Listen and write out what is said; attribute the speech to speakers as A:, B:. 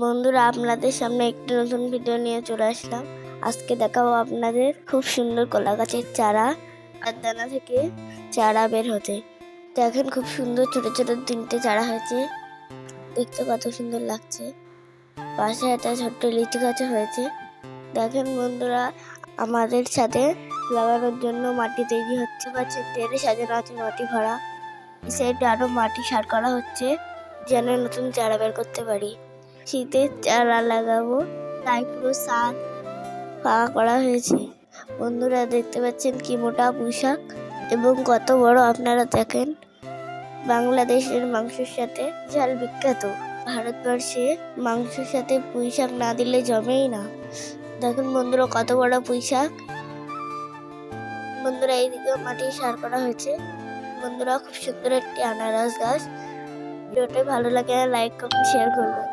A: বন্ধুরা, আপনাদের সামনে একটি নতুন ভিডিও নিয়ে চলে আসলাম। আজকে দেখাবো আপনাদের খুব সুন্দর কলা গাছের চারা আর দানা থেকে চারা বের হতে। দেখেন খুব সুন্দর ছোট ছোট 3টে চারা হয়েছে, দেখতে কত সুন্দর লাগছে। পাশে একটা ছোট্ট লিচু গাছ হয়েছে। দেখেন বন্ধুরা, আমাদের সাথে লাগানোর জন্য মাটি তৈরি হচ্ছে, পাচ্ছে টেরে সাজানো আছে মাটি ভরা। সাইডে আরো মাটি সার করা হচ্ছে যেন নতুন চারা বের করতে পারি। শীতের চারা লাগাবো তাই পুরো ছাদ ফাঁকা করা হয়েছে। বন্ধুরা দেখতে পাচ্ছেন কি মোটা পুঁইশাক এবং কত বড়, আপনারা দেখেন। বাংলাদেশের মাংসের সাথে ঝাল বিখ্যাত, ভারতবর্ষে মাংসের সাথে পুঁইশাক না দিলে জমেই না। দেখেন বন্ধুরা কত বড় পুঁইশাক। বন্ধুরা এইদিকে মাটি সার করা হয়েছে। বন্ধুরা খুব সুন্দর একটি আনারস গাছ। ভিডিওটি ভালো লাগে লাইক কমেন্ট শেয়ার করবেন।